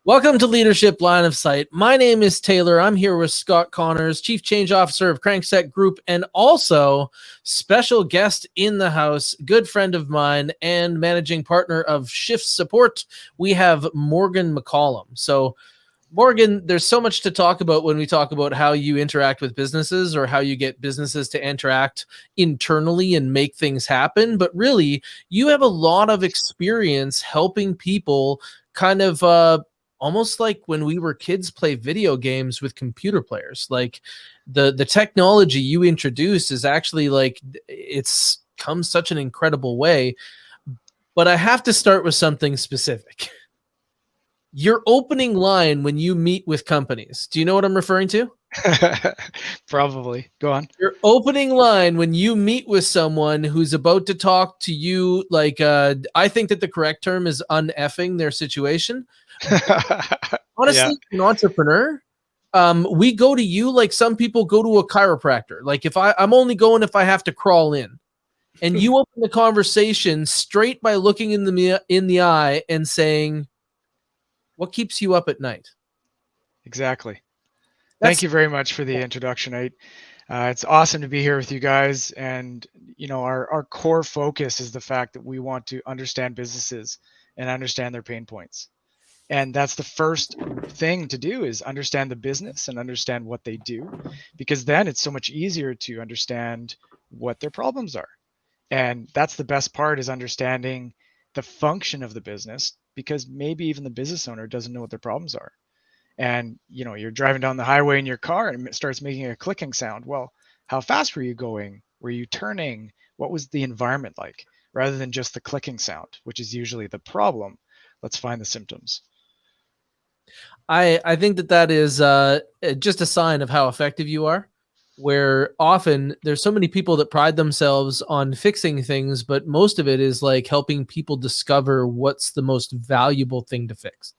Welcome to Leadership Line of Sight. My name is Taylor. I'm here with Scott Connors, Chief Change Officer of Crankset Group, and also special guest in the house, good friend of mine and managing partner of Shift Support. We have Morgan McCollum. So, Morgan, there's so much to talk about when we talk about how you interact with businesses or how you get businesses to interact internally and make things happen. But really, you have a lot of experience helping people kind of almost like when we were kids play video games with computer players. Like the technology you introduce is actually like it's come such an incredible way. But I have to start with something specific. Your opening line when you meet with companies. Do you know what I'm referring to? Probably. Go on. Your opening line when you meet with someone who's about to talk to you, like I think that the correct term is uneffing their situation. Honestly, Yeah. an entrepreneur, we go to you like some people go to a chiropractor. Like if I'm only going if I have to crawl in. And you open the conversation straight by looking in the eye and saying, what keeps you up at night? Exactly. That's Thank you very much for the introduction. It's awesome to be here with you guys. And, our core focus is the fact that we want to understand businesses and understand their pain points. And that's the first thing to do is understand the business and understand what they do, because then it's so much easier to understand what their problems are. And that's the best part is understanding the function of the business, because maybe even the business owner doesn't know what their problems are. And you're driving down the highway in your car and it starts making a clicking sound. Well, how fast were you going? Were you turning? What was the environment like? Rather than just the clicking sound, which is usually the problem, let's find the symptoms. I think that is just a sign of how effective you are, where often there's so many people that pride themselves on fixing things, but most of it is like helping people discover what's the most valuable thing to fix.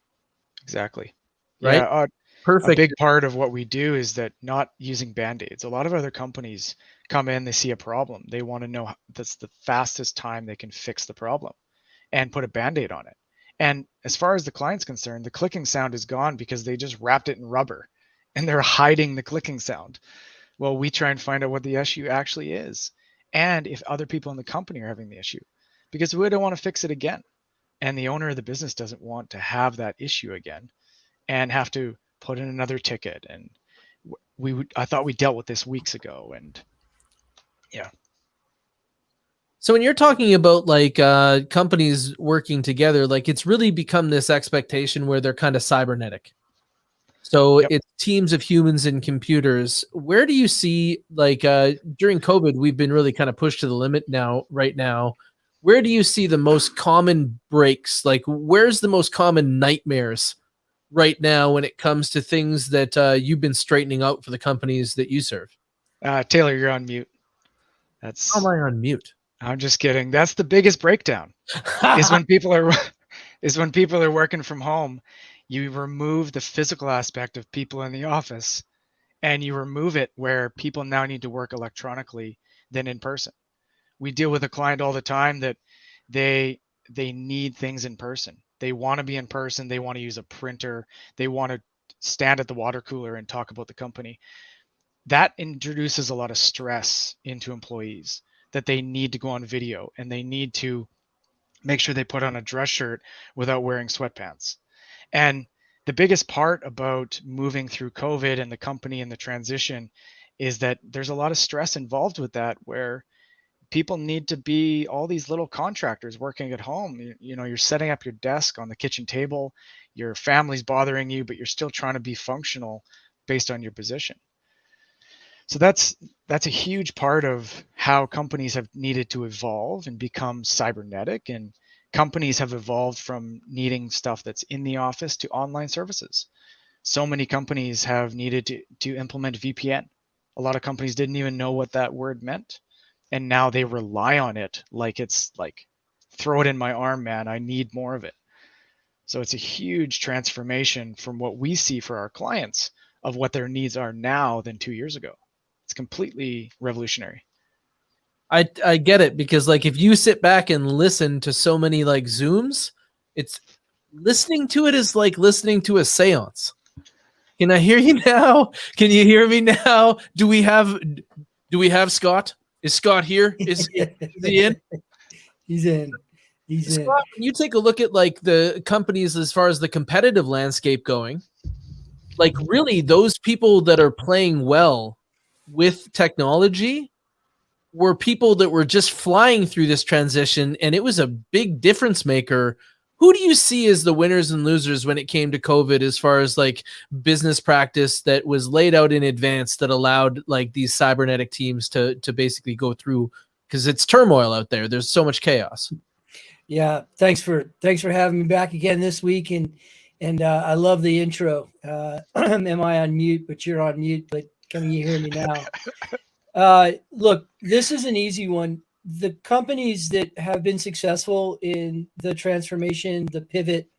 Exactly. Right? Yeah. A Perfect. big part of what we do is that not using band-aids. A lot of other companies come in, they see a problem. They want to know that's the fastest time they can fix the problem and put a band-aid on it. And as far as the client's concerned, the clicking sound is gone because they just wrapped it in rubber and they're hiding the clicking sound. Well, we try and find out what the issue actually is and if other people in the company are having the issue, because we don't want to fix it again. And the owner of the business doesn't want to have that issue again and have to put in another ticket. And I thought we dealt with this weeks ago. And yeah. So when you're talking about like companies working together, like it's really become this expectation where they're kind of cybernetic. So Yep. it's teams of humans and computers. Where do you see like during COVID, we've been really kind of pushed to the limit right now. Where do you see the most common breaks? Like where's the most common nightmares right now when it comes to things that you've been straightening out for the companies that you serve? Taylor, you're on mute. How am I on mute? I'm just kidding. That's the biggest breakdown is when people are working from home. You remove the physical aspect of people in the office and you remove it where people now need to work electronically than in person. We deal with a client all the time that they need things in person. They want to be in person. They want to use a printer. They want to stand at the water cooler and talk about the company. That introduces a lot of stress into employees that they need to go on video and they need to make sure they put on a dress shirt without wearing sweatpants. And the biggest part about moving through COVID and the company and the transition is that there's a lot of stress involved with that, where people need to be all these little contractors working at home. You're setting up your desk on the kitchen table, your family's bothering you, but you're still trying to be functional based on your position. So that's a huge part of how companies have needed to evolve and become cybernetic. And companies have evolved from needing stuff that's in the office to online services. So many companies have needed to implement VPN. A lot of companies didn't even know what that word meant. And now they rely on it like it's like, throw it in my arm, man. I need more of it. So it's a huge transformation from what we see for our clients of what their needs are now than 2 years ago. It's completely revolutionary. I get it, because like if you sit back and listen to so many like Zooms, it's listening to it is like listening to a seance. Can I hear you now? Can you hear me now? Do we have Scott? Is Scott here? Is he in? He's in. He's in. Scott, when you take a look at like the companies as far as the competitive landscape going, like really those people that are playing well with technology were people that were just flying through this transition, and it was a big difference maker. Who do you see as the winners and losers when it came to COVID as far as like business practice that was laid out in advance that allowed like these cybernetic teams to basically go through, because it's turmoil out there. There's so much chaos. Yeah. Thanks for having me back again this week. And I love the intro. Am I on mute? But you're on mute, but can you hear me now? Look, this is an easy one. The companies that have been successful in the transformation, the pivot,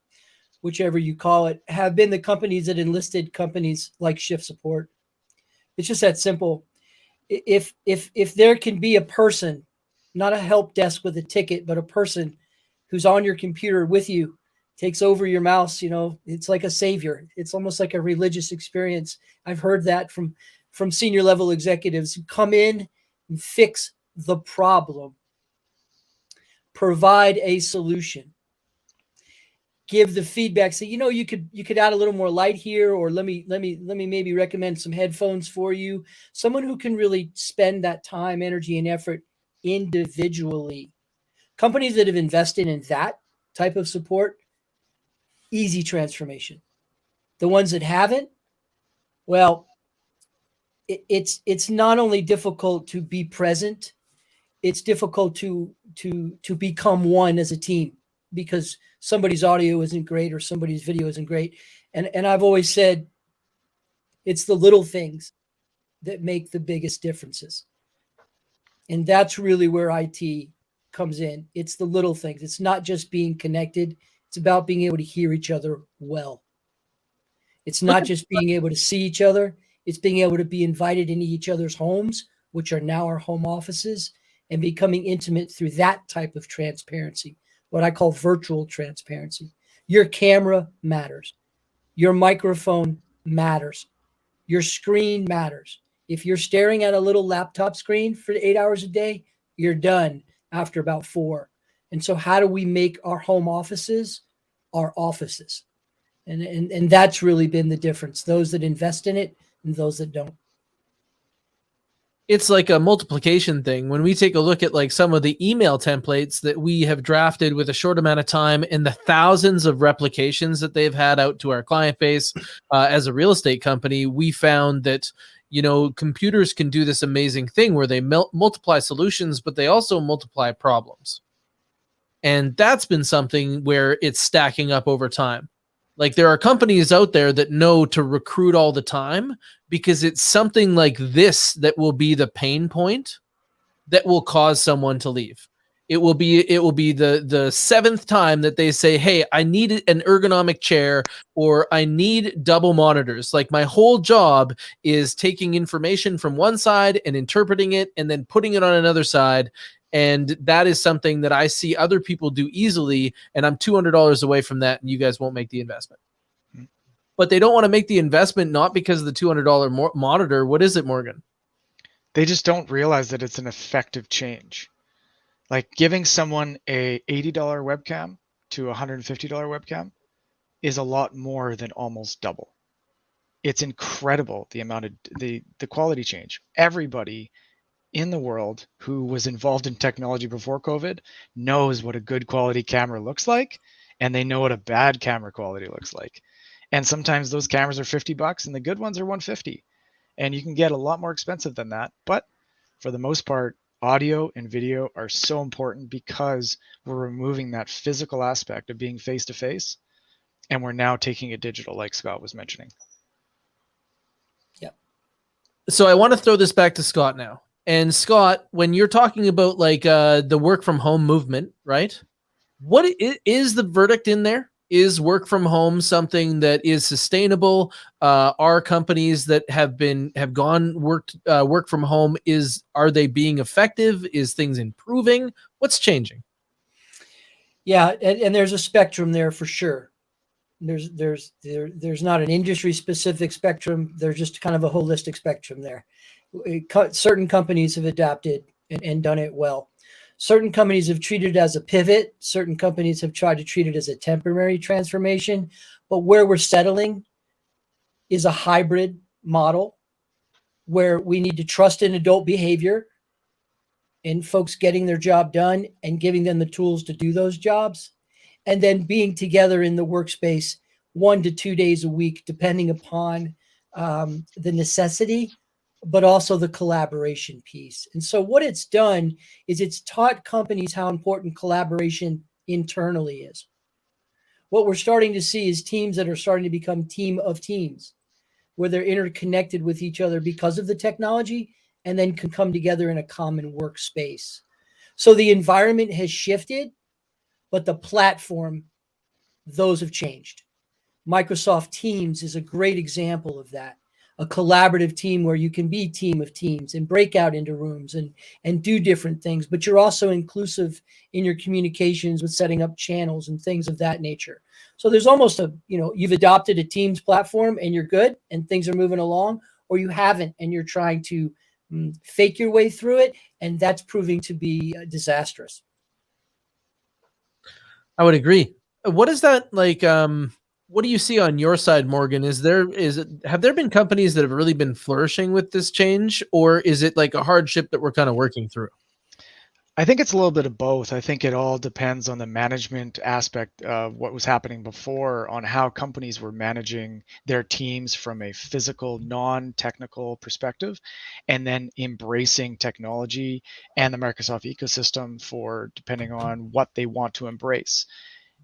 whichever you call it, have been the companies that enlisted companies like Shift Support. It's just that simple. If there can be a person, not a help desk with a ticket, but a person who's on your computer with you, takes over your mouse, it's like a savior. It's almost like a religious experience. I've heard that from senior level executives who come in and fix the problem, provide a solution, give the feedback, say, you could add a little more light here, or let me maybe recommend some headphones for you. Someone who can really spend that time, energy, and effort individually. Companies that have invested in that type of support, easy transformation. The ones that haven't, well, it's not only difficult to be present, it's difficult to become one as a team, because somebody's audio isn't great or somebody's video isn't great. And I've always said it's the little things that make the biggest differences. And that's really where IT comes in. It's the little things. It's not just being connected. It's about being able to hear each other well. It's not just being able to see each other. It's being able to be invited into each other's homes, which are now our home offices, and becoming intimate through that type of transparency, what I call virtual transparency. Your camera matters. Your microphone matters. Your screen matters. If you're staring at a little laptop screen for 8 hours a day, you're done after about 4. And so how do we make our home offices our offices? And that's really been the difference. Those that invest in it and those that don't. It's like a multiplication thing. When we take a look at like some of the email templates that we have drafted with a short amount of time and the thousands of replications that they've had out to our client base as a real estate company, we found that, computers can do this amazing thing where they multiply solutions, but they also multiply problems. And that's been something where it's stacking up over time. Like there are companies out there that know to recruit all the time, because it's something like this that will be the pain point that will cause someone to leave. It will be the 7th time that they say, hey, I need an ergonomic chair, or I need double monitors. Like my whole job is taking information from one side and interpreting it and then putting it on another side. And that is something that I see other people do easily, and I'm $200 away from that, and you guys won't make the investment. But they don't want to make the investment not because of the $200 monitor. What is it, Morgan? They just don't realize that it's an effective change. Like giving someone a $80 webcam to a $150 webcam is a lot more than almost double. It's incredible the amount of the quality change. Everybody in the world who was involved in technology before COVID knows what a good quality camera looks like, and they know what a bad camera quality looks like. And sometimes those cameras are $50 and the good ones are $150. And you can get a lot more expensive than that. But for the most part, audio and video are so important because we're removing that physical aspect of being face to face, and we're now taking it digital, like Scott was mentioning. Yep. So I want to throw this back to Scott now. And Scott, when you're talking about like the work from home movement, right? What is the verdict in there? Is work from home something that is sustainable? Are companies that have gone work from home, are they being effective? Is things improving? What's changing? Yeah, and there's a spectrum there for sure. There's not an industry specific spectrum. There's just kind of a holistic spectrum there. Certain companies have adapted and done it well. Certain companies have treated it as a pivot. Certain companies have tried to treat it as a temporary transformation. But where we're settling is a hybrid model where we need to trust in adult behavior and folks getting their job done and giving them the tools to do those jobs, and then being together in the workspace 1 to 2 days a week, depending upon the necessity, but also the collaboration piece. And so what it's done is it's taught companies how important collaboration internally is. What we're starting to see is teams that are starting to become team of teams, where they're interconnected with each other because of the technology and then can come together in a common workspace. So the environment has shifted, but the platform, those have changed. Microsoft Teams is a great example of that. A collaborative team where you can be team of teams and break out into rooms and do different things, but you're also inclusive in your communications with setting up channels and things of that nature. So there's almost you've adopted a Teams platform and you're good and things are moving along, or you haven't and you're trying to fake your way through it, and that's proving to be disastrous. I would agree. What is that like? What do you see on your side, Morgan? Have there been companies that have really been flourishing with this change, or is it like a hardship that we're kind of working through? I think it's a little bit of both. I think it all depends on the management aspect of what was happening before, on how companies were managing their teams from a physical, non-technical perspective, and then embracing technology and the Microsoft ecosystem for depending on what they want to embrace.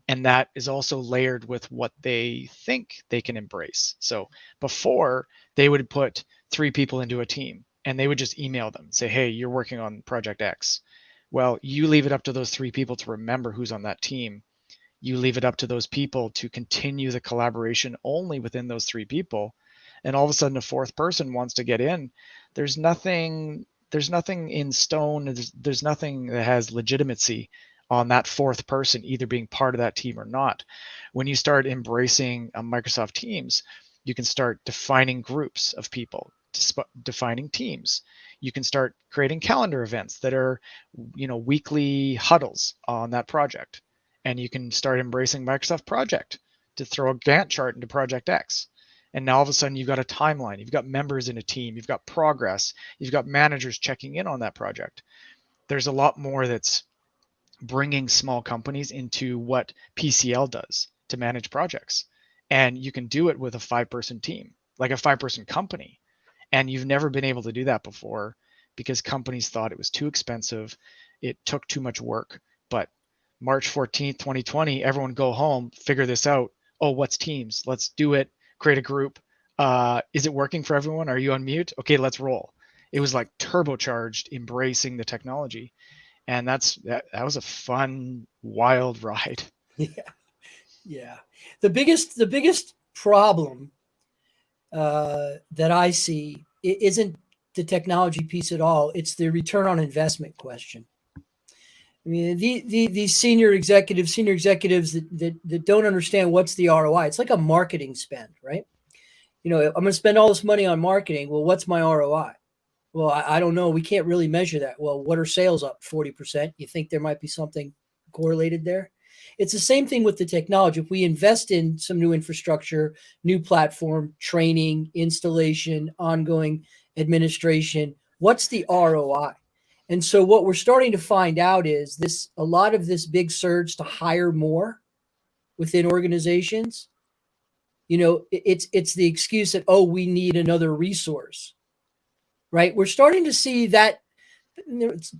And that is also layered with what they think they can embrace. So before, they would put 3 people into a team and they would just email them, say, hey, you're working on project X. Well, you leave it up to those 3 people to remember who's on that team. You leave it up to those people to continue the collaboration only within those 3 people. And all of a sudden, a 4th person wants to get in. There's nothing in stone. There's nothing that has legitimacy on that 4th person either being part of that team or not. When you start embracing Microsoft Teams, you can start defining groups of people, defining teams. You can start creating calendar events that are, weekly huddles on that project. And you can start embracing Microsoft Project to throw a Gantt chart into Project X. And now all of a sudden you've got a timeline, you've got members in a team, you've got progress, you've got managers checking in on that project. There's a lot more that's bringing small companies into what PCL does to manage projects. And you can do it with a 5-person team, like a 5-person company. And you've never been able to do that before because companies thought it was too expensive. It took too much work. But March 14th, 2020, everyone go home, figure this out. Oh, what's Teams? Let's do it. Create a group. Is it working for everyone? Are you on mute? Okay, let's roll. It was like turbocharged, embracing the technology. And that was a fun, wild ride. Yeah. The biggest problem that I see isn't the technology piece at all. It's the return on investment question. I mean, these senior executives that don't understand what's the ROI. It's like a marketing spend, right? I'm going to spend all this money on marketing. Well, what's my ROI? Well, I don't know. We can't really measure that. Well, what are sales up 40%? You think there might be something correlated there? It's the same thing with the technology. If we invest in some new infrastructure, new platform, training, installation, ongoing administration, what's the ROI? And so what we're starting to find out is a lot of this big surge to hire more within organizations, it's the excuse that, oh, we need another resource. Right? We're starting to see that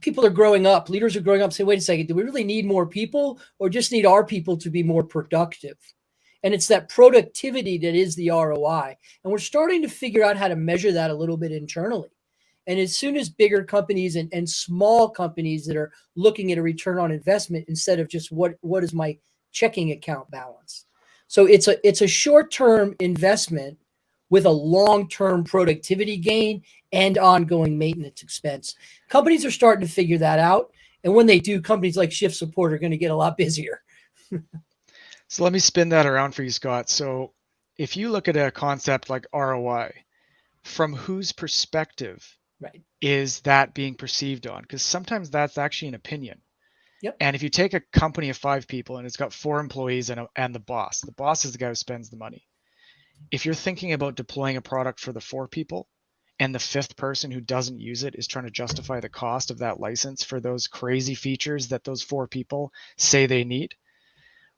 people are growing up, leaders are growing up, saying, wait a second, do we really need more people or just need our people to be more productive? And it's that productivity that is the ROI. And we're starting to figure out how to measure that a little bit internally. And as soon as bigger companies and small companies that are looking at a return on investment instead of just what is my checking account balance. So it's a short-term investment with a long-term productivity gain and ongoing maintenance expense. Companies are starting to figure that out. And when they do, companies like Shift Support are going to get a lot busier. So let me spin that around for you, Scott. So if you look at a concept like ROI, from whose perspective Right. is that being perceived on? Because sometimes that's actually an opinion. Yep. And if you take a company of 5 people and it's got 4 employees and the boss is the guy who spends the money. If you're thinking about deploying a product for the 4 people and the 5th person who doesn't use it is trying to justify the cost of that license for those crazy features that those 4 people say they need,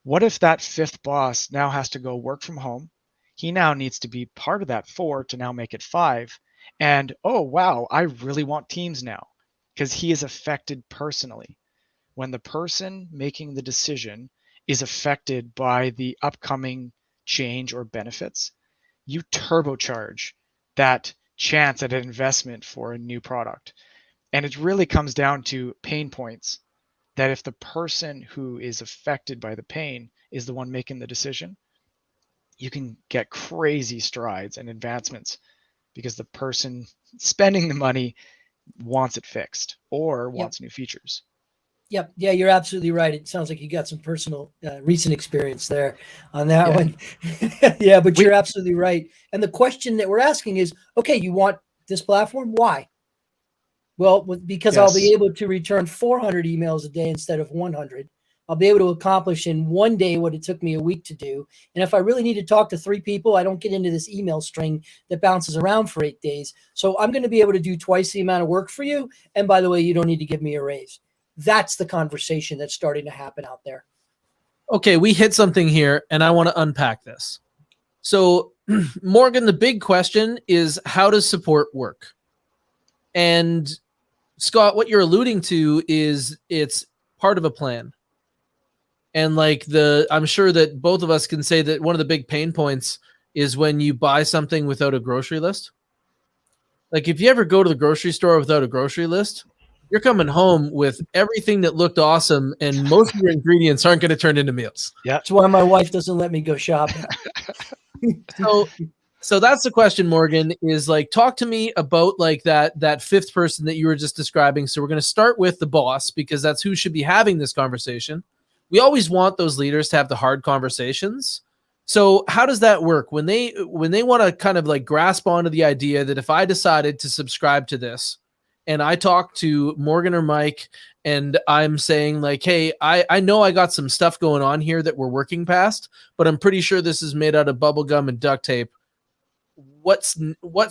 what if that 5th boss now has to go work from home? He now needs to be part of that 4 to now make it 5. And oh, wow, I really want Teams now because he is affected personally. When the person making the decision is affected by the upcoming change or benefits, you turbocharge that chance at an investment for a new product. And it really comes down to pain points that if the person who is affected by the pain is the one making the decision, you can get crazy strides and advancements because the person spending the money wants it fixed or wants new features. Yep. Yeah, you're absolutely right. It sounds like you got some personal recent experience there on that one. Yeah, but you're absolutely right. And the question that we're asking is, okay, you want this platform? Why? Well, because I'll be able to return 400 emails a day instead of 100. I'll be able to accomplish in one day what it took me a week to do. And if I really need to talk to 3 people, I don't get into this email string that bounces around for 8 days. So I'm going to be able to do twice the amount of work for you. And by the way, you don't need to give me a raise. That's the conversation that's starting to happen out there. Okay, we hit something here, and I want to unpack this. So, Morgan, the big question is, how does support work? And Scott, what you're alluding to is it's part of a plan. And like I'm sure that both of us can say that one of the big pain points is when you buy something without a grocery list. Like if you ever go to the grocery store without a grocery list, you're coming home with everything that looked awesome, and most of your ingredients aren't going to turn into meals. Yeah, that's why my wife doesn't let me go shopping. So that's the question, Morgan, is like, talk to me about like that 5th person that you were just describing. So we're going to start with the boss because that's who should be having this conversation. We always want those leaders to have the hard conversations. So how does that work when they want to kind of like grasp onto the idea that if I decided to subscribe to this and I talk to Morgan or Mike and I'm saying like, hey, I know I got some stuff going on here that we're working past, but I'm pretty sure this is made out of bubble gum and duct tape. What's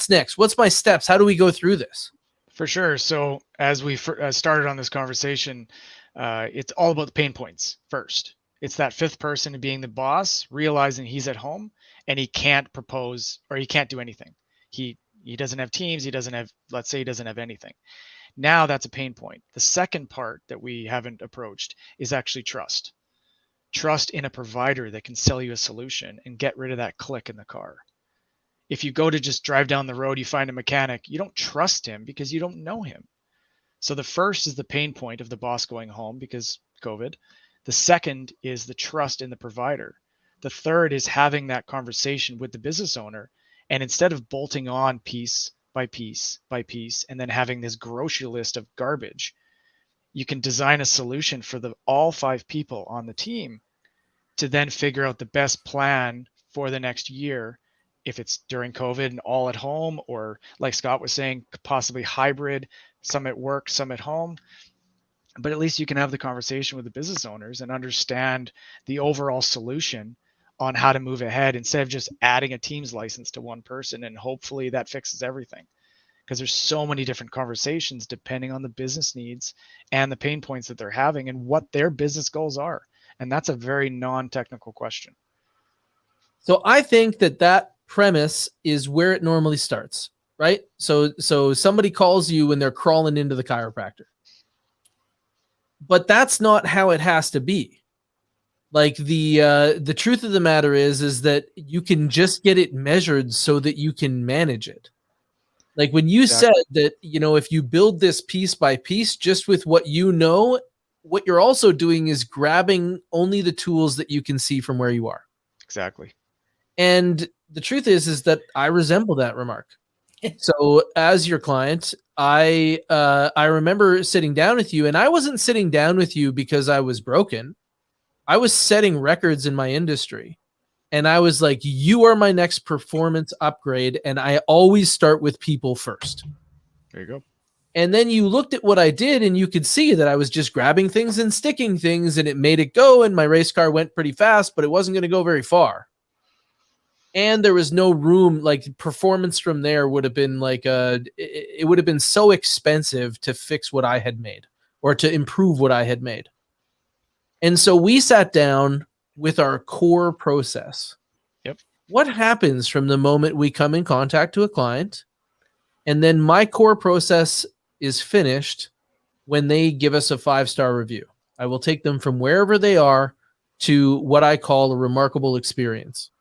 next? What's my steps? How do we go through this? For sure. So as we started on this conversation, it's all about the pain points first. It's that 5th person being the boss, realizing he's at home and he can't propose or he can't do anything. He doesn't have Teams. Let's say he doesn't have anything. Now that's a pain point. The second part that we haven't approached is actually trust. Trust in a provider that can sell you a solution and get rid of that click in the car. If you go to just drive down the road, you find a mechanic, you don't trust him because you don't know him. So the first is the pain point of the boss going home because COVID. The second is the trust in the provider. The third is having that conversation with the business owner. And instead of bolting on piece by piece by piece and then having this grocery list of garbage, you can design a solution for all 5 people on the team to then figure out the best plan for the next year. If it's during COVID and all at home, or like Scott was saying, possibly hybrid, some at work, some at home. But at least you can have the conversation with the business owners and understand the overall solution on how to move ahead instead of just adding a Teams license to one person and hopefully that fixes everything. Because there's so many different conversations depending on the business needs and the pain points that they're having and what their business goals are. And that's a very non-technical question. So I think that premise is where it normally starts, right? So somebody calls you when they're crawling into the chiropractor. But that's not how it has to be. Like the truth of the matter is that you can just get it measured so that you can manage it. Like when you said that, if you build this piece by piece, just with what you know, what you're also doing is grabbing only the tools that you can see from where you are. Exactly. And the truth is that I resemble that remark. So as your client, I remember sitting down with you, and I wasn't sitting down with you because I was broken. I was setting records in my industry. And I was like, you are my next performance upgrade. And I always start with people first. There you go. And then you looked at what I did and you could see that I was just grabbing things and sticking things and it made it go. And my race car went pretty fast, but it wasn't going to go very far. And there was no room, like performance from there would have been like it would have been so expensive to fix what I had made or to improve what I had made. And so we sat down with our core process. Yep. What happens from the moment we come in contact to a client, and then my core process is finished when they give us a 5-star review. I will take them from wherever they are to what I call a remarkable experience.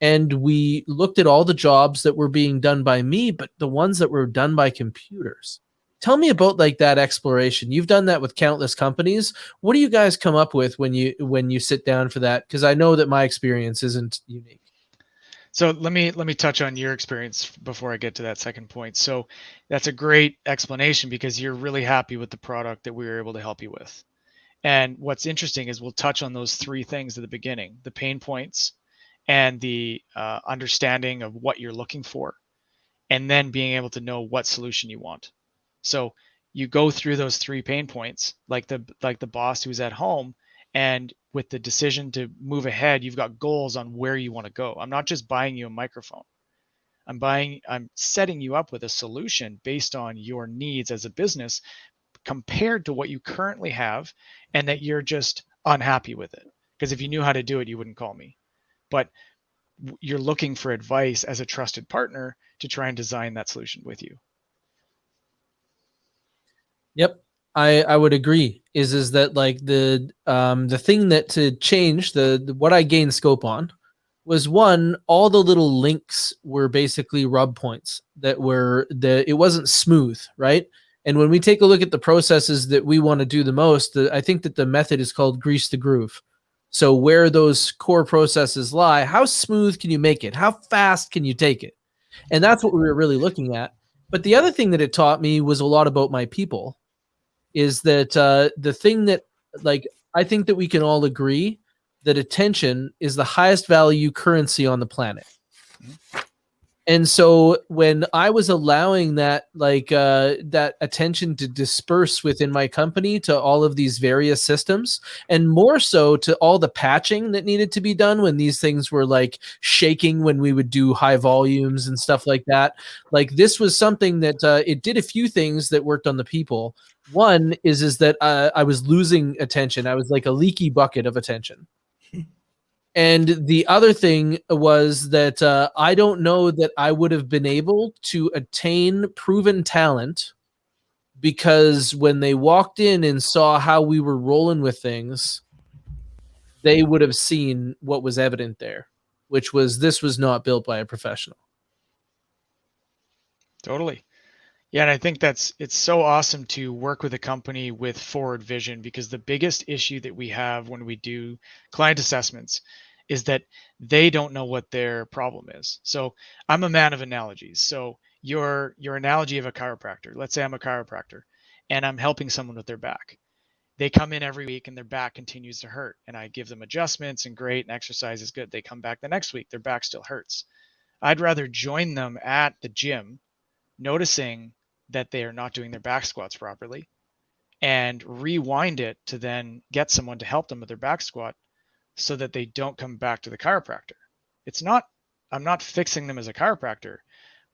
And we looked at all the jobs that were being done by me, but the ones that were done by computers. Tell me about like that exploration. You've done that with countless companies. What do you guys come up with when you sit down for that? Because I know that my experience isn't unique. So let me touch on your experience before I get to that second point. So that's a great explanation because you're really happy with the product that we were able to help you with. And what's interesting is we'll touch on those 3 things at the beginning: the pain points and the understanding of what you're looking for, and then being able to know what solution you want. So you go through those 3 pain points, like the boss who's at home, and with the decision to move ahead, you've got goals on where you want to go. I'm not just buying you a microphone. I'm setting you up with a solution based on your needs as a business compared to what you currently have, and that you're just unhappy with it. Because if you knew how to do it, you wouldn't call me. But you're looking for advice as a trusted partner to try and design that solution with you. Yep. I would agree is that like the thing that to change the what I gained scope on was, one, all the little links were basically rub points that were it wasn't smooth, right? And when we take a look at the processes that we want to do the most, I think that the method is called grease the groove. So where those core processes lie, how smooth can you make it? How fast can you take it? And that's what we were really looking at. But the other thing that it taught me was a lot about my people. Is that the thing that, like, I think that we can all agree that attention is the highest value currency on the planet. And so when I was allowing that, like, that attention to disperse within my company to all of these various systems, and more so to all the patching that needed to be done when these things were like shaking when we would do high volumes and stuff like that, like this was something that it did a few things that worked on the people. One is that I was losing attention. I was like a leaky bucket of attention. And the other thing was that I don't know that I would have been able to attain proven talent, because when they walked in and saw how we were rolling with things, they would have seen what was evident there, which was this was not built by a professional. Totally. Yeah, and I think it's so awesome to work with a company with forward vision, because the biggest issue that we have when we do client assessments is that they don't know what their problem is. So I'm a man of analogies. So your analogy of a chiropractor, let's say I'm a chiropractor and I'm helping someone with their back. They come in every week and their back continues to hurt, and I give them adjustments and great, and exercise is good. They come back the next week, their back still hurts. I'd rather join them at the gym, noticing that they are not doing their back squats properly, and rewind it to then get someone to help them with their back squat so that they don't come back to the chiropractor. I'm not fixing them as a chiropractor.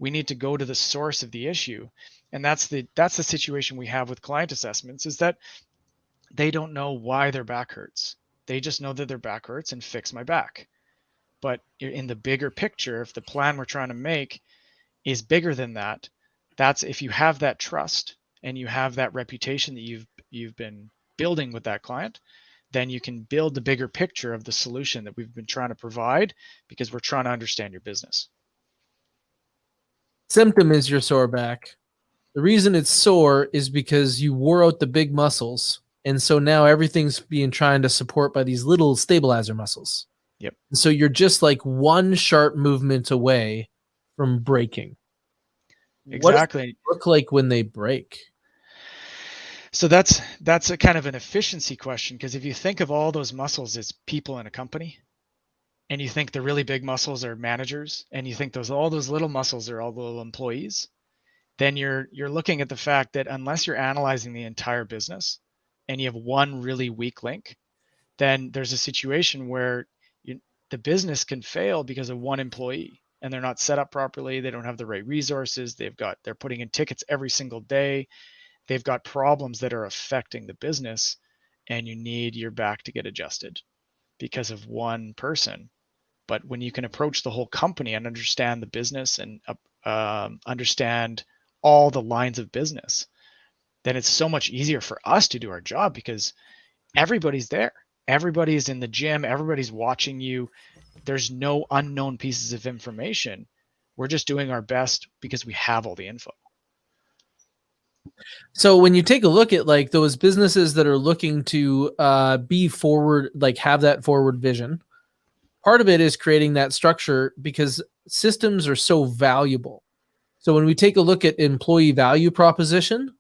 We need to go to the source of the issue. And that's the situation we have with client assessments, is that they don't know why their back hurts. They just know that their back hurts and fix my back. But in the bigger picture, if the plan we're trying to make is bigger than that, that's if you have that trust and you have that reputation that you've been building with that client, then you can build the bigger picture of the solution that we've been trying to provide, because we're trying to understand your business. Symptom is your sore back. The reason it's sore is because you wore out the big muscles. And so now everything's being trying to support by these little stabilizer muscles. Yep. And so you're just like one sharp movement away from breaking. Exactly. What does it look like when they break? So that's a kind of an efficiency question, because if you think of all those muscles as people in a company, and you think the really big muscles are managers, and you think all those little muscles are all the little employees, then you're looking at the fact that unless you're analyzing the entire business and you have one really weak link, then there's a situation where the business can fail because of one employee, and they're not set up properly. They don't have the right resources. They're putting in tickets every single day. They've got problems that are affecting the business, and you need your back to get adjusted because of one person. But when you can approach the whole company and understand the business and understand all the lines of business, then it's so much easier for us to do our job, because everybody's there. Everybody's in the gym. Everybody's watching you. There's no unknown pieces of information. We're just doing our best because we have all the info. So when you take a look at like those businesses that are looking to be forward, like have that forward vision, part of it is creating that structure, because systems are so valuable. So when we take a look at employee value proposition,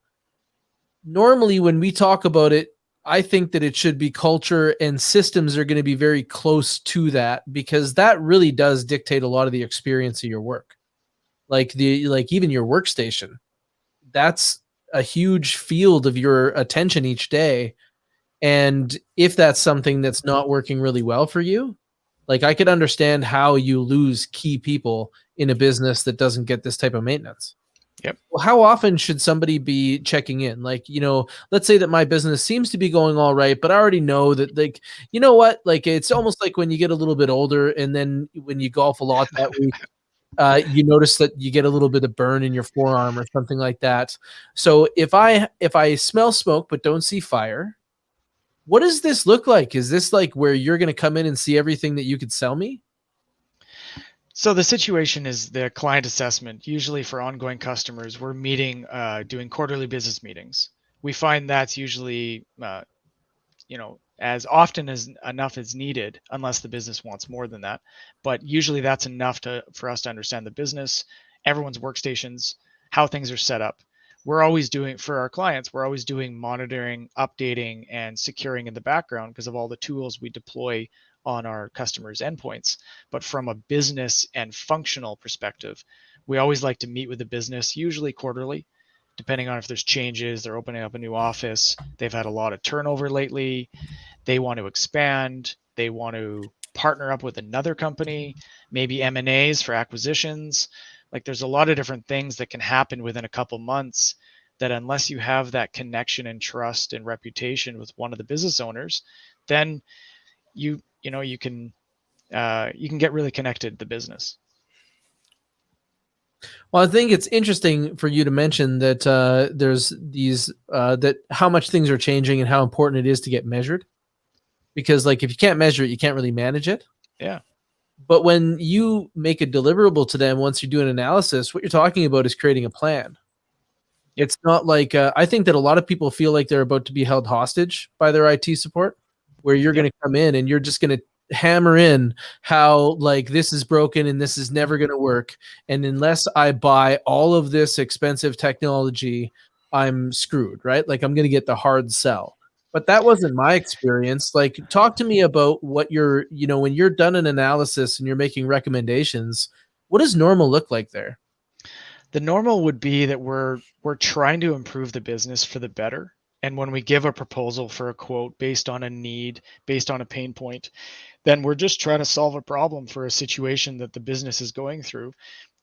normally when we talk about it, I think that it should be culture, and systems are going to be very close to that, because that really does dictate a lot of the experience of your work. Like even your workstation, that's a huge field of your attention each day. And if that's something that's not working really well for you, like I could understand how you lose key people in a business that doesn't get this type of maintenance. Yep. Well, how often should somebody be checking in? Like, let's say that my business seems to be going all right, but I already know that, like, you know what? Like, it's almost like when you get a little bit older, and then when you golf a lot that week, you notice that you get a little bit of burn in your forearm or something like that. So if I smell smoke but don't see fire, what does this look like? Is this like where you're going to come in and see everything that you could sell me? So the situation is the client assessment. Usually for ongoing customers, we're meeting, doing quarterly business meetings. We find that's usually, as often as enough as needed, unless the business wants more than that. But usually that's enough for us to understand the business, everyone's workstations, how things are set up. We're always doing, for our clients, we're always doing monitoring, updating, and securing in the background because of all the tools we deploy on our customers' endpoints. But from a business and functional perspective, we always like to meet with the business, usually quarterly, depending on if there's changes. They're opening up a new office. They've had a lot of turnover lately. They want to expand. They want to partner up with another company, maybe M&As for acquisitions. Like there's a lot of different things that can happen within a couple months that unless you have that connection and trust and reputation with one of the business owners, then you can get really connected to the business. Well, I think it's interesting for you to mention that there's these that how much things are changing and how important it is to get measured, because like if you can't measure it, you can't really manage it. Yeah. But when you make a deliverable to them, once you do an analysis, what you're talking about is creating a plan. Yep. It's not like I think that a lot of people feel like they're about to be held hostage by their IT support, where you're going to come in and you're just going to hammer in how like this is broken and this is never going to work. And unless I buy all of this expensive technology, I'm screwed, right? Like I'm going to get the hard sell. But that wasn't my experience. Like, talk to me about what you're, when you're done an analysis and you're making recommendations, what does normal look like there? The normal would be that we're trying to improve the business for the better. And when we give a proposal for a quote based on a need, based on a pain point, then we're just trying to solve a problem for a situation that the business is going through.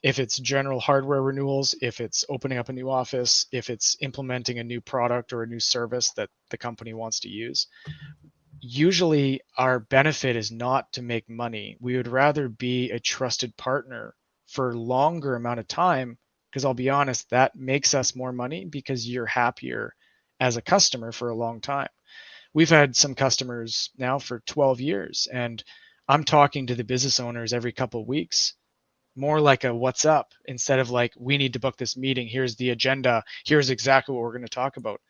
If it's general hardware renewals, if it's opening up a new office, if it's implementing a new product or a new service that the company wants to use. Usually our benefit is not to make money. We would rather be a trusted partner for a longer amount of time, because I'll be honest, that makes us more money because you're happier as a customer for a long time. We've had some customers now for 12 years, and I'm talking to the business owners every couple of weeks, more like a what's up, instead of like, we need to book this meeting. Here's the agenda. Here's exactly what we're going to talk about.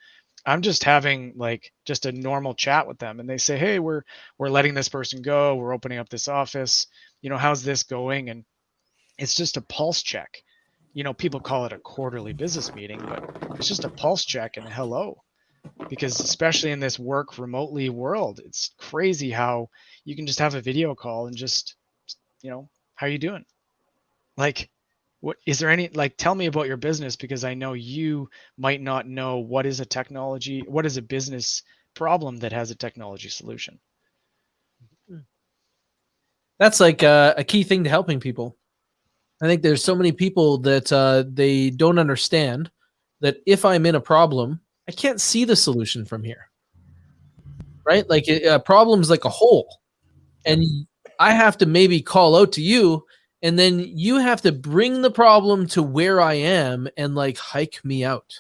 I'm just having like just a normal chat with them, and they say, hey, we're letting this person go. We're opening up this office. How's this going? And it's just a pulse check. People call it a quarterly business meeting, but it's just a pulse check and hello. because especially in this work remotely world, it's crazy how you can just have a video call and just, how you doing? Like, what is there any, like, tell me about your business, because I know you might not know what is a business problem that has a technology solution. That's like a key thing to helping people. I think there's so many people that they don't understand that if I'm in a problem, I can't see the solution from here, right? Like a problem's like a hole, and I have to maybe call out to you, and then you have to bring the problem to where I am and like hike me out.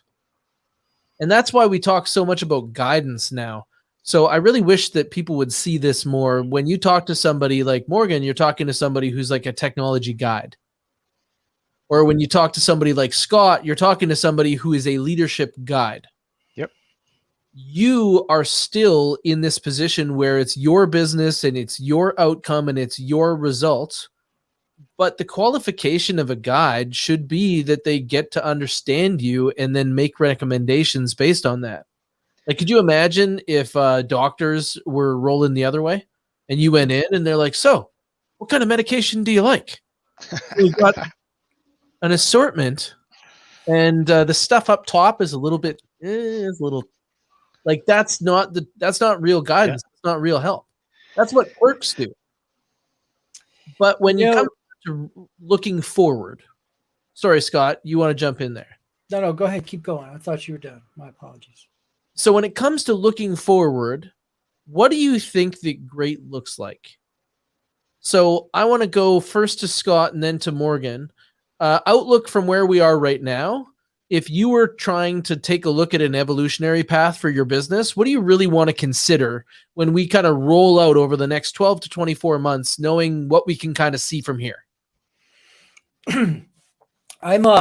And that's why we talk so much about guidance now. So I really wish that people would see this more. When you talk to somebody like Morgan, you're talking to somebody who's like a technology guide. Or when you talk to somebody like Scott, you're talking to somebody who is a leadership guide. Yep. You are still in this position where it's your business and it's your outcome and it's your results. But the qualification of a guide should be that they get to understand you and then make recommendations based on that. Like, could you imagine if doctors were rolling the other way and you went in and they're like, so what kind of medication do you like? We've got an assortment, and the stuff up top is a little bit, is a little like that's not real guidance. It's not real help. That's what clerks do. But when you come to looking forward, sorry, Scott, you want to jump in there? No, go ahead. Keep going. I thought you were done. My apologies. So when it comes to looking forward, what do you think that great looks like? So I want to go first to Scott and then to Morgan. Outlook from where we are right now. If you were trying to take a look at an evolutionary path for your business, what do you really want to consider when we kind of roll out over the next 12 to 24 months, knowing what we can kind of see from here? I'm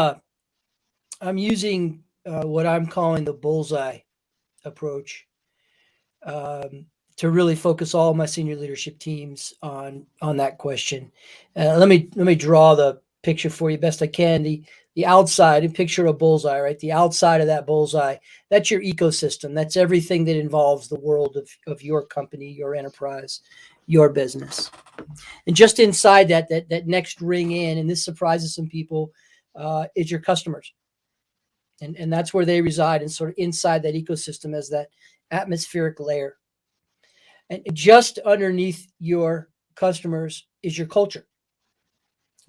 using what I'm calling the Bullseye Approach to really focus all my senior leadership teams on that question. Let me draw the picture for you best I can. The outside, and picture a bullseye, right? The outside of that bullseye, that's your ecosystem. That's everything that involves the world of your company, your enterprise, your business. And just inside that next ring in, and this surprises some people, is your customers. And that's where they reside, and sort of inside that ecosystem as that atmospheric layer. And just underneath your customers is your culture.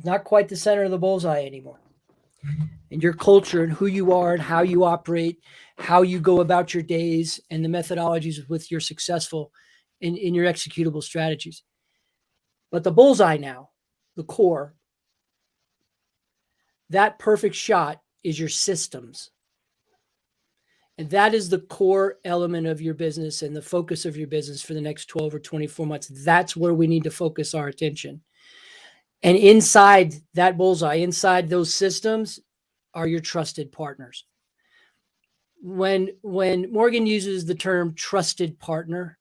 Not quite the center of the bullseye anymore. And your culture and who you are and how you operate, how you go about your days, and the methodologies with your successful in your executable strategies. But the bullseye now, the core, that perfect shot is your systems. And that is the core element of your business and the focus of your business for the next 12 or 24 months. That's where we need to focus our attention. And inside that bullseye, inside those systems, are your trusted partners. When Morgan uses the term trusted partner,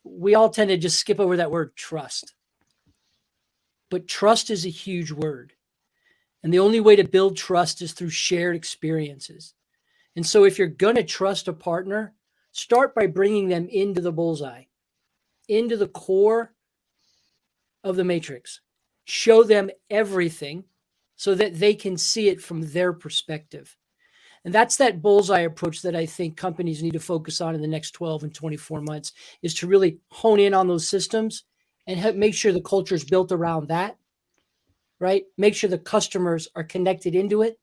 we all tend to just skip over that word trust. But trust is a huge word. And the only way to build trust is through shared experiences. And so if you're going to trust a partner, start by bringing them into the bullseye, into the core of the matrix. Show them everything so that they can see it from their perspective. And that's that bullseye approach that I think companies need to focus on in the next 12 and 24 months, is to really hone in on those systems and make sure the culture is built around that, right? Make sure the customers are connected into it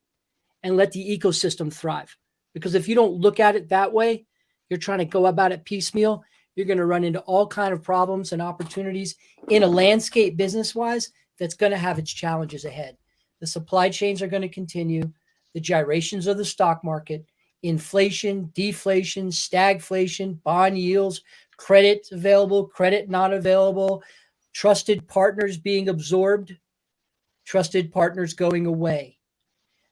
and let the ecosystem thrive. Because if you don't look at it that way, you're trying to go about it piecemeal, you're going to run into all kinds of problems and opportunities in a landscape business-wise that's going to have its challenges ahead. The supply chains are going to continue, the gyrations of the stock market, inflation, deflation, stagflation, bond yields, credit available, credit not available, trusted partners being absorbed, trusted partners going away.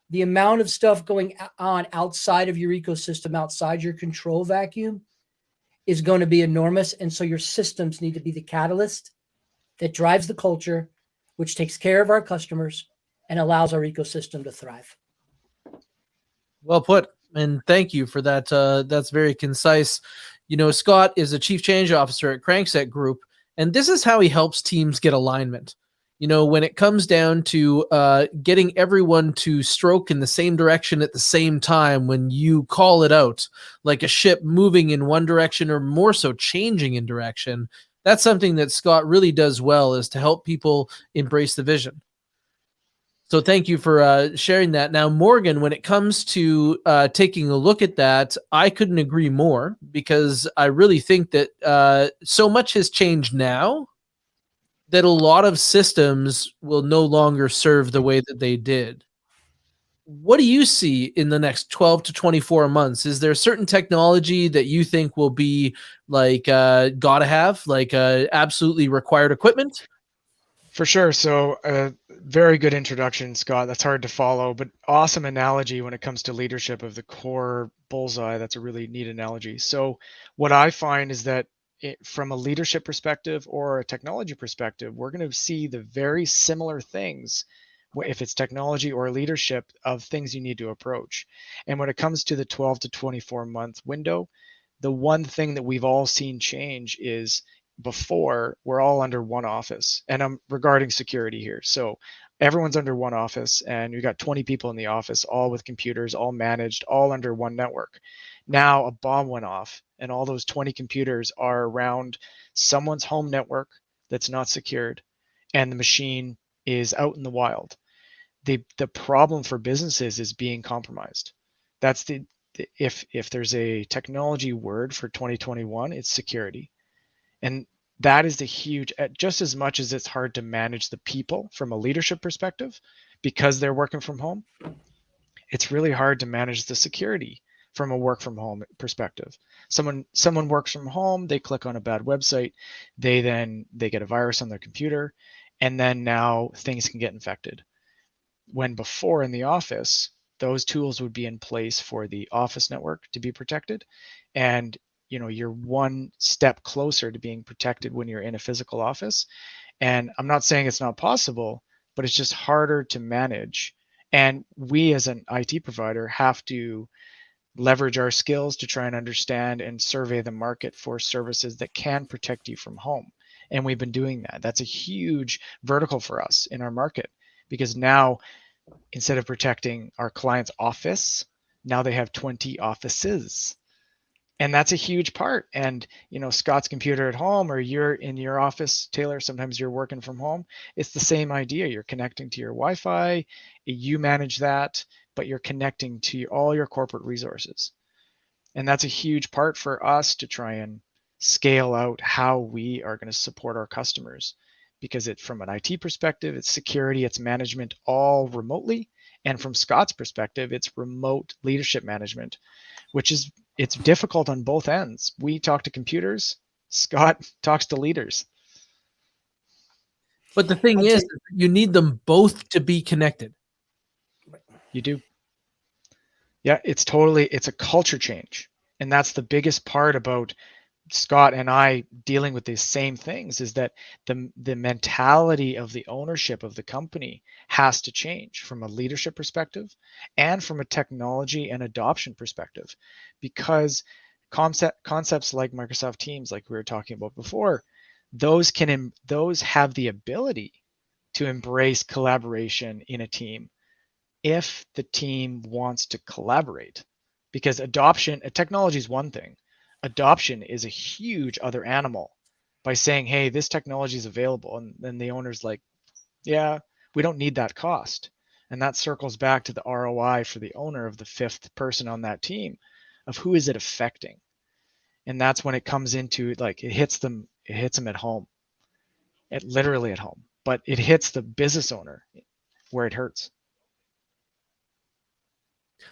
The amount of stuff going on outside of your ecosystem, outside your control vacuum, is going to be enormous. And so your systems need to be the catalyst that drives the culture, which takes care of our customers and allows our ecosystem to thrive. Well put. And thank you for that. That's very concise. You know, Scott is a chief change officer at Crankset Group, and this is how he helps teams get alignment. You know, when it comes down to getting everyone to stroke in the same direction at the same time, when you call it out, like a ship moving in one direction or more so changing in direction, that's something that Scott really does well, is to help people embrace the vision. So thank you for sharing that. Now, Morgan, when it comes to taking a look at that, I couldn't agree more, because I really think that so much has changed now that a lot of systems will no longer serve the way that they did. What do you see in the next 12 to 24 months? Is there a certain technology that you think will be like gotta have, like absolutely required equipment? For sure. So, very good introduction, Scott. That's hard to follow, but awesome analogy when it comes to leadership of the core bullseye. That's a really neat analogy. So, what I find is that from a leadership perspective or a technology perspective, we're going to see the very similar things, if it's technology or leadership, of things you need to approach. And when it comes to the 12 to 24 month window, the one thing that we've all seen change is, before, we're all under one office, and I'm regarding security here. So everyone's under one office, and you got 20 people in the office, all with computers, all managed, all under one network. Now a bomb went off, and all those 20 computers are around someone's home network that's not secured, and the machine is out in the wild. The problem for businesses is being compromised. That's if there's a technology word for 2021, it's security. And that is the huge, just as much as it's hard to manage the people from a leadership perspective because they're working from home, it's really hard to manage the security from a work from home perspective. Someone works from home, they click on a bad website, they get a virus on their computer, and then now things can get infected. When before in the office, those tools would be in place for the office network to be protected, and you're one step closer to being protected when you're in a physical office. And I'm not saying it's not possible, but it's just harder to manage. And we as an IT provider have to leverage our skills to try and understand and survey the market for services that can protect you from home. And we've been doing that. That's a huge vertical for us in our market, because now, instead of protecting our client's office, now they have 20 offices. And that's a huge part. And, Scott's computer at home, or you're in your office, Taylor, sometimes you're working from home. It's the same idea. You're connecting to your Wi-Fi, you manage that, but you're connecting to all your corporate resources. And that's a huge part for us to try and scale out how we are going to support our customers, because from an IT perspective, it's security, it's management, all remotely. And from Scott's perspective, it's remote leadership management, which is, it's difficult on both ends. We talk to computers, Scott talks to leaders. But the thing is, you need them both to be connected. You do. Yeah, it's a culture change. And that's the biggest part about Scott and I dealing with these same things, is that the mentality of the ownership of the company has to change from a leadership perspective and from a technology and adoption perspective, because concepts like Microsoft Teams, like we were talking about before, those have the ability to embrace collaboration in a team if the team wants to collaborate. Because technology is one thing. Adoption is a huge other animal. By saying, hey, this technology is available, and then the owner's like, yeah, we don't need that cost. And that circles back to the ROI for the owner of the fifth person on that team, of who is it affecting. And that's when it comes into, like, it hits them at home, literally at home, but it hits the business owner where it hurts.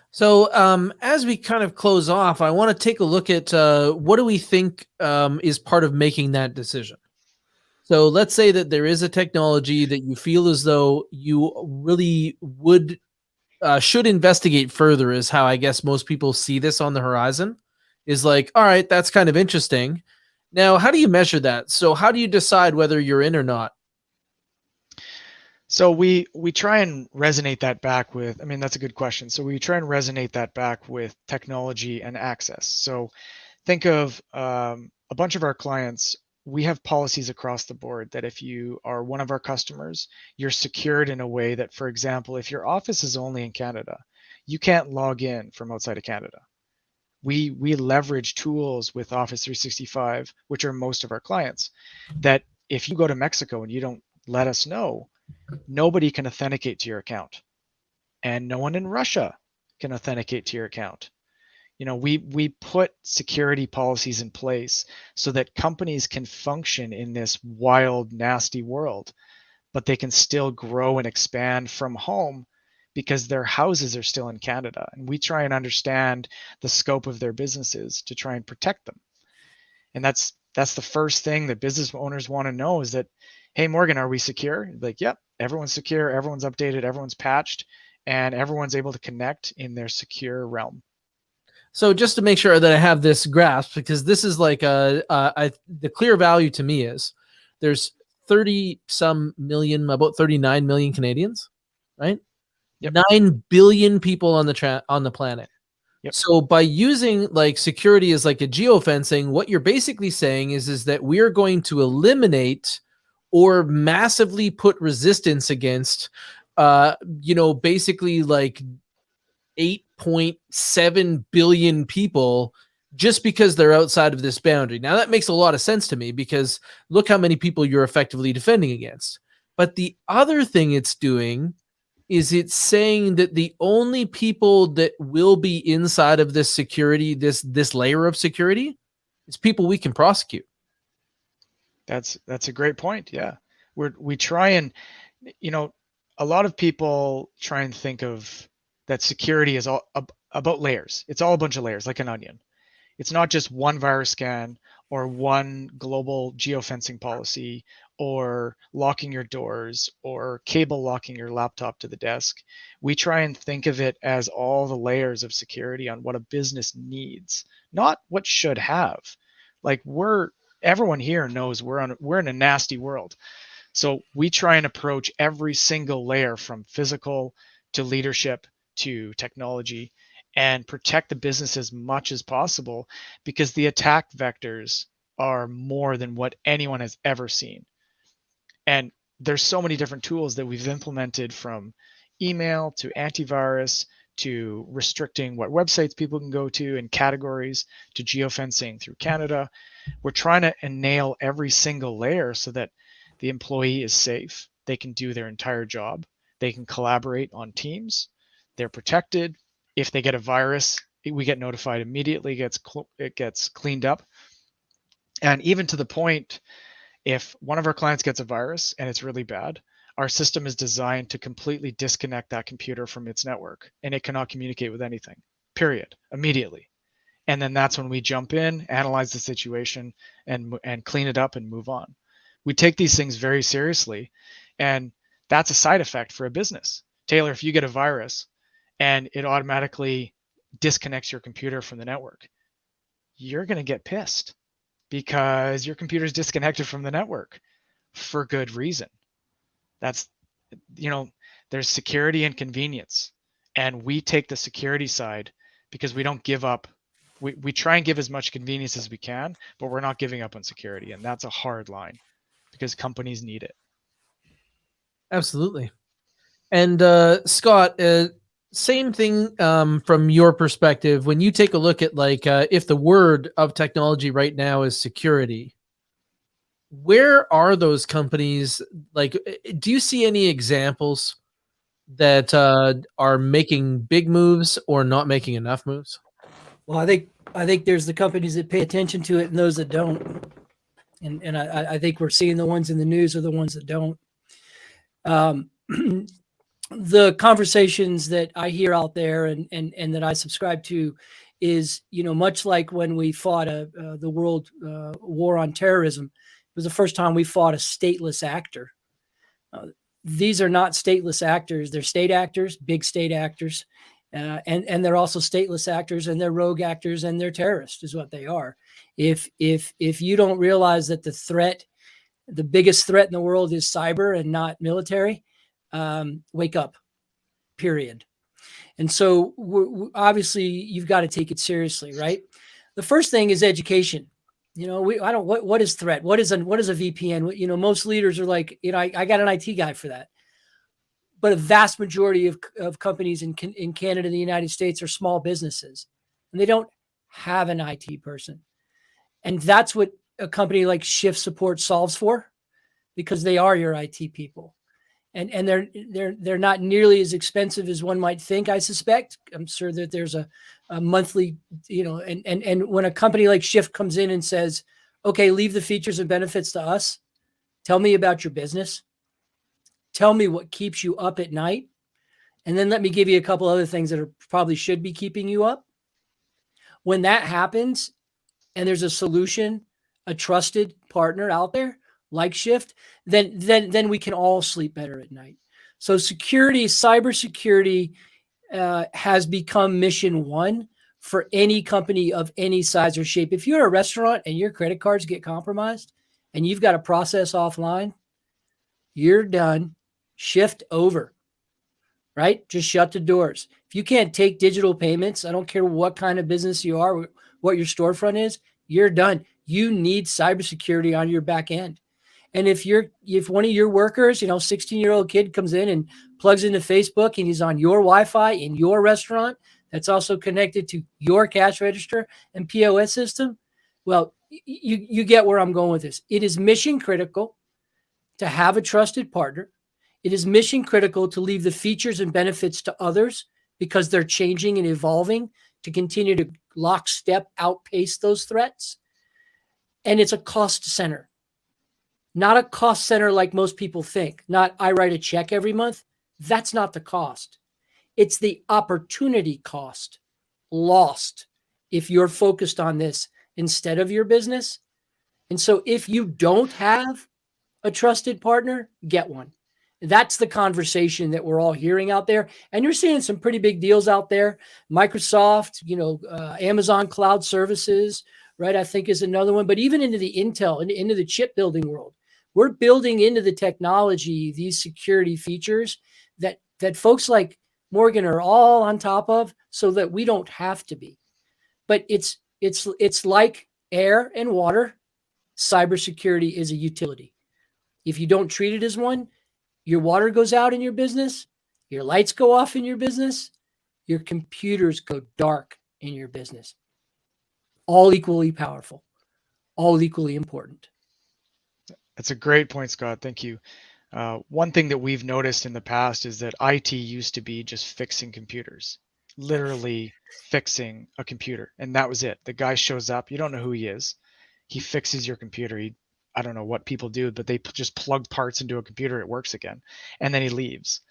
So as we kind of close off, I want to take a look at what do we think is part of making that decision. So let's say that there is a technology that you feel as though you really should investigate further, is how I guess most people see this on the horizon, is like, all right, that's kind of interesting. Now, how do you measure that? So how do you decide whether you're in or not? So we try and resonate that back with, I mean, that's a good question. So we try and resonate that back with technology and access. So think of a bunch of our clients. We have policies across the board that if you are one of our customers, you're secured in a way that, for example, if your office is only in Canada, you can't log in from outside of Canada. We leverage tools with Office 365, which are most of our clients, that if you go to Mexico and you don't let us know, nobody can authenticate to your account, and no one in Russia can authenticate to your account. You know, we put security policies in place so that companies can function in this wild, nasty world, but they can still grow and expand from home because their houses are still in Canada. And we try and understand the scope of their businesses to try and protect them. And that's the first thing that business owners want to know is that, hey, Morgan, are we secure? Like, yep, everyone's secure, everyone's updated, everyone's patched, and everyone's able to connect in their secure realm. So just to make sure that I have this grasp, because this is like the clear value to me is there's 30 some million, about 39 million Canadians, right? Yep. 9 billion people on the planet. Yep. So by using like security as like a geofencing, what you're basically saying is that we're going to eliminate or massively put resistance against, basically like 8.7 billion people just because they're outside of this boundary. Now that makes a lot of sense to me because look how many people you're effectively defending against. But the other thing it's doing is it's saying that the only people that will be inside of this security, this layer of security, is people we can prosecute. That's a great point. Yeah. We try and, a lot of people try and think of that security is all about layers. It's all a bunch of layers, like an onion. It's not just one virus scan or one global geofencing policy or locking your doors or cable locking your laptop to the desk. We try and think of it as all the layers of security on what a business needs, not what should have. Like everyone here knows we're in a nasty world. So we try and approach every single layer from physical to leadership to technology and protect the business as much as possible because the attack vectors are more than what anyone has ever seen. And there's so many different tools that we've implemented, from email to antivirus to restricting what websites people can go to and categories to geofencing through Canada. We're trying to nail every single layer so that the employee is safe. They can do their entire job. They can collaborate on teams. They're protected. If they get a virus, we get notified immediately. It gets cleaned up. And even to the point, if one of our clients gets a virus and it's really bad, our system is designed to completely disconnect that computer from its network, and it cannot communicate with anything, period, immediately. And then that's when we jump in, analyze the situation, and clean it up and move on. We take these things very seriously, and that's a side effect for a business. Taylor, if you get a virus and it automatically disconnects your computer from the network, you're going to get pissed because your computer is disconnected from the network for good reason. That's, there's security and convenience, and we take the security side because we don't give up. We try and give as much convenience as we can, but we're not giving up on security, and that's a hard line because companies need it. Absolutely. And Scott, same thing from your perspective. When you take a look at if the word of technology right now is security, where are those companies? Like, do you see any examples that are making big moves or not making enough moves? Well, I think there's the companies that pay attention to it and those that don't. And I think we're seeing the ones in the news are the ones that don't. The conversations that I hear out there and that I subscribe to is, much like when we fought the world war on terrorism, it was the first time we fought a stateless actor. These are not stateless actors. They're state actors, big state actors. And they're also stateless actors, and they're rogue actors, and they're terrorists is what they are. If you don't realize that the biggest threat in the world is cyber and not military, wake up, period. And so obviously you've got to take it seriously, right? The first thing is education. What is threat? What is a VPN? Most leaders are like, I got an IT guy for that. But a vast majority of companies in Canada and the United States are small businesses, and they don't have an IT person. And that's what a company like Shift Support solves for, because they are your IT people. And they're not nearly as expensive as one might think, I suspect. I'm sure that there's a monthly, and when a company like Shift comes in and says, okay, leave the features and benefits to us. Tell me about your business. Tell me what keeps you up at night. And then let me give you a couple other things that probably should be keeping you up. When that happens and there's a solution, a trusted partner out there like Shift, then we can all sleep better at night. So cybersecurity has become mission one for any company of any size or shape. If you're a restaurant and your credit cards get compromised and you've got a process offline, you're done. Shift over, right? Just shut the doors. If you can't take digital payments, I don't care what kind of business you are, what your storefront is, you're done. You need cybersecurity on your back end. And if one of your workers, 16-year-old kid comes in and plugs into Facebook and he's on your Wi-Fi in your restaurant, that's also connected to your cash register and POS system, well, you get where I'm going with this. It is mission critical to have a trusted partner. It is mission critical to leave the features and benefits to others because they're changing and evolving to continue to lockstep outpace those threats. And it's a cost center, not a cost center like most people think. Not I write a check every month. That's not the cost. It's the opportunity cost lost if you're focused on this instead of your business. And so if you don't have a trusted partner, get one. That's the conversation that we're all hearing out there. And you're seeing some pretty big deals out there. Microsoft, Amazon Cloud Services, right? I think is another one. But even into the Intel and into the chip building world, we're building into the technology these security features that folks like Morgan are all on top of, so that we don't have to be. But it's like air and water. Cybersecurity is a utility. If you don't treat it as one, your water goes out in your business, your lights go off in your business, your computers go dark in your business. All equally powerful, all equally important. That's a great point, Scott. Thank you. One thing that we've noticed in the past is that IT used to be just fixing computers, literally fixing a computer. And that was it. The guy shows up. You don't know who he is. He fixes your computer. I don't know what people do, but they just plug parts into a computer, it works again, and then he leaves.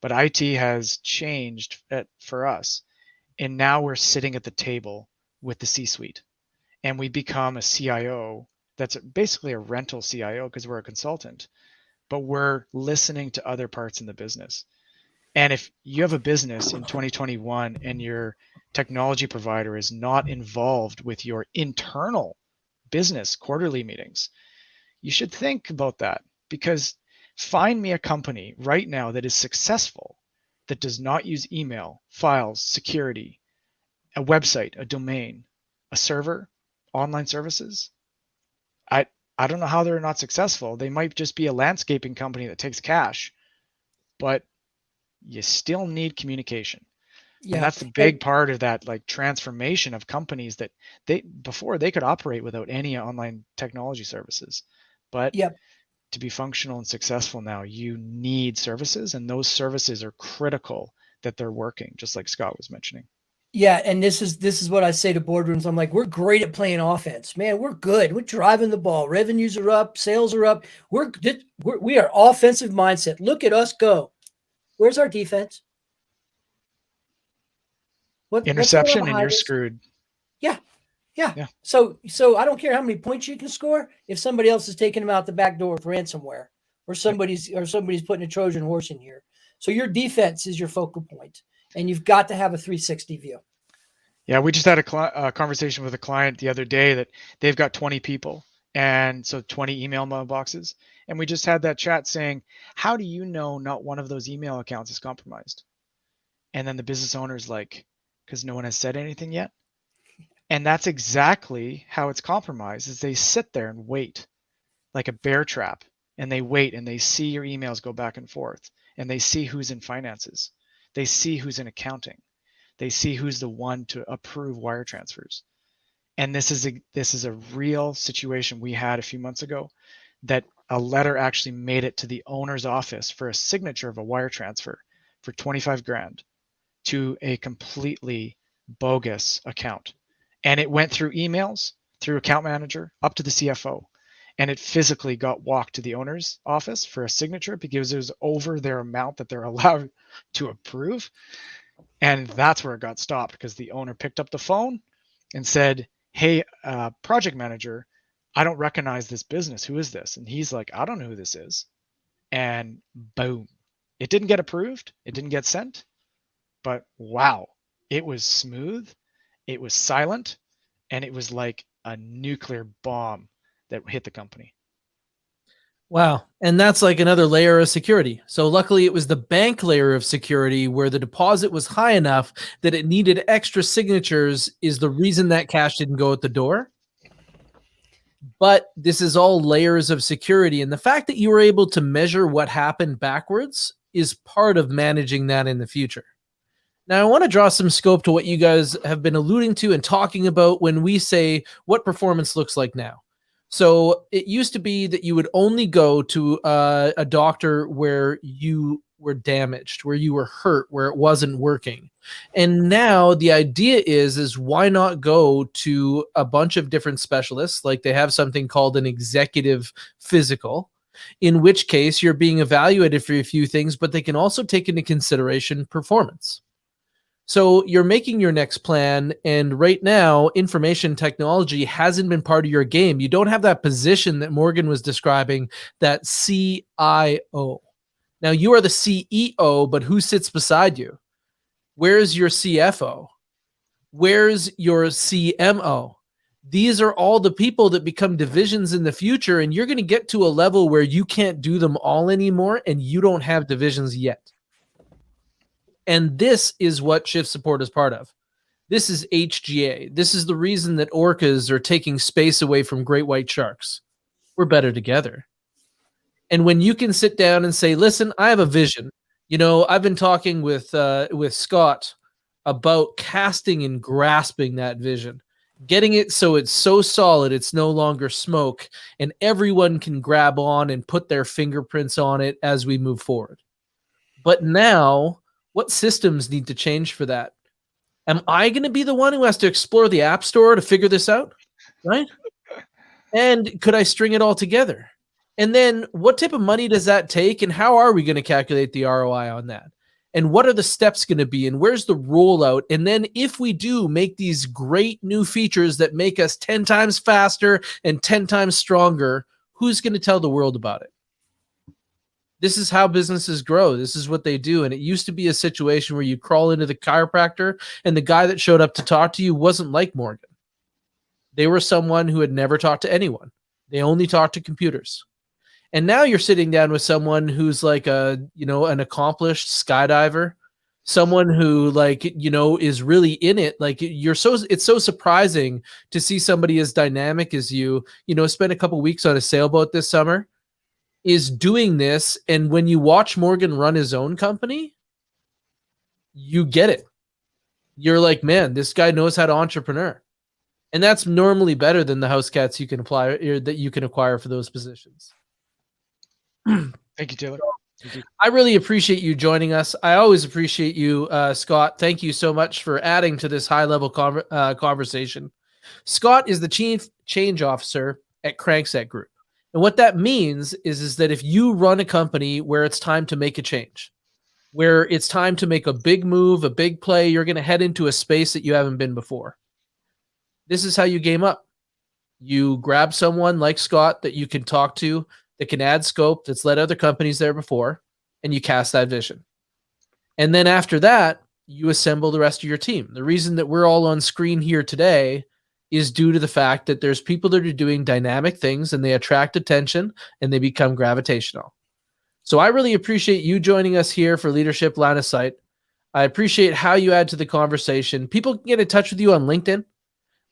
But IT has changed for us, and now we're sitting at the table with the C-suite, and we become a CIO that's basically a rental CIO because we're a consultant, but we're listening to other parts in the business. And if you have a business in 2021 and your technology provider is not involved with your internal business quarterly meetings, you should think about that, because find me a company right now that is successful that does not use email, files, security, a website, a domain, a server, online services. I don't know how they're not successful. They might just be a landscaping company that takes cash, but you still need communication. Yeah. And that's the big part of that transformation of companies that before they could operate without any online technology services. But to be functional and successful now, you need services, and those services are critical that they're working, just like Scott was mentioning. Yeah, and this is what I say to boardrooms. I'm like, we're great at playing offense, man. We're good. We're driving the ball. Revenues are up. Sales are up. We are offensive mindset. Look at us go. Where's our defense? Interception, and you're screwed. Yeah. So I don't care how many points you can score if somebody else is taking them out the back door with ransomware, or somebody's putting a Trojan horse in here. So your defense is your focal point, and you've got to have a 360 view. Yeah, we just had a conversation with a client the other day that they've got 20 people And so 20 email mailboxes. And we just had that chat saying, how do you know not one of those email accounts is compromised? And then the business owner's like, because no one has said anything yet. And that's exactly how it's compromised, is they sit there and wait like a bear trap, and they wait and they see your emails go back and forth, and they see who's in finances. They see who's in accounting. They see who's the one to approve wire transfers. And this is a real situation we had a few months ago, that a letter actually made it to the owner's office for a signature of a wire transfer for 25 grand to a completely bogus account. And it went through emails, through account manager, up to the CFO. And it physically got walked to the owner's office for a signature because it was over their amount that they're allowed to approve. And that's where it got stopped, because the owner picked up the phone and said, hey, project manager, I don't recognize this business. Who is this? And he's like, I don't know who this is. And boom, it didn't get approved. It didn't get sent. But wow, it was smooth. It was silent. And it was like a nuclear bomb that hit the company. Wow. And that's like another layer of security. So luckily it was the bank layer of security where the deposit was high enough that it needed extra signatures is the reason that cash didn't go out the door. But this is all layers of security. And the fact that you were able to measure what happened backwards is part of managing that in the future. Now, I want to draw some scope to what you guys have been alluding to and talking about when we say what performance looks like now. So it used to be that you would only go to a doctor where you were damaged, where you were hurt, where it wasn't working. And now the idea is why not go to a bunch of different specialists? Like they have something called an executive physical, in which case you're being evaluated for a few things, but they can also take into consideration performance. So you're making your next plan, and right now, information technology hasn't been part of your game. You don't have that position that Morgan was describing, that CIO. Now, you are the CEO, but who sits beside you? Where's your CFO? Where's your CMO? These are all the people that become divisions in the future, and you're going to get to a level where you can't do them all anymore, and you don't have divisions yet. And this is what Shift Support is part of. This is HGA. This is the reason that orcas are taking space away from great white sharks. We're better together. And when you can sit down and say, listen, I have a vision. You know, I've been talking with Scott about casting and grasping that vision, getting it so it's so solid it's no longer smoke, and everyone can grab on and put their fingerprints on it as we move forward. But now, what systems need to change for that? Am I going to be the one who has to explore the App Store to figure this out? Right? And could I string it all together? And then what type of money does that take? And how are we going to calculate the ROI on that? And what are the steps going to be? And where's the rollout? And then if we do make these great new features that make us 10 times faster and 10 times stronger, who's going to tell the world about it? This is how businesses grow. This is what they do. And it used to be a situation where you crawl into the chiropractor and the guy that showed up to talk to you wasn't like Morgan. They were someone who had never talked to anyone. They only talked to computers. And now you're sitting down with someone who's like an accomplished skydiver, someone who is really in it. Like it's so surprising to see somebody as dynamic as you, spend a couple weeks on a sailboat this summer, is doing this. And when you watch Morgan run his own company, you get it. You're like, man, this guy knows how to entrepreneur. And that's normally better than the house cats you can apply or that you can acquire for those positions. Thank you, Taylor. Thank you. I really appreciate you joining us. I always appreciate you, Scott. Thank you so much for adding to this high-level conversation. Scott is the Chief Change Officer at Crankset Group. And what that means is that if you run a company where it's time to make a change, where it's time to make a big move, a big play, you're going to head into a space that you haven't been before. This is how you game up. You grab someone like Scott that you can talk to, that can add scope, that's led other companies there before, and you cast that vision. And then after that, you assemble the rest of your team. The reason that we're all on screen here today is due to the fact that there's people that are doing dynamic things and they attract attention and they become gravitational. So I really appreciate you joining us here for Leadership Line of Sight. I appreciate how you add to the conversation. People can get in touch with you on LinkedIn.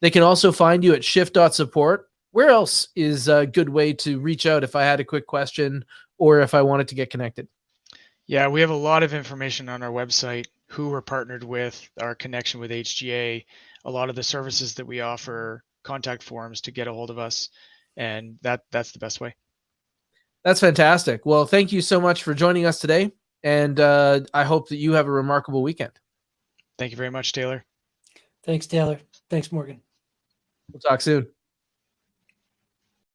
They can also find you at shift.support. Where else is a good way to reach out if I had a quick question or if I wanted to get connected? Yeah, we have a lot of information on our website, who we're partnered with, our connection with HGA, a lot of the services that we offer, contact forms to get a hold of us. And that's the best way. That's fantastic. Well, thank you so much for joining us today. And I hope that you have a remarkable weekend. Thank you very much, Taylor. Thanks, Taylor. Thanks, Morgan. We'll talk soon.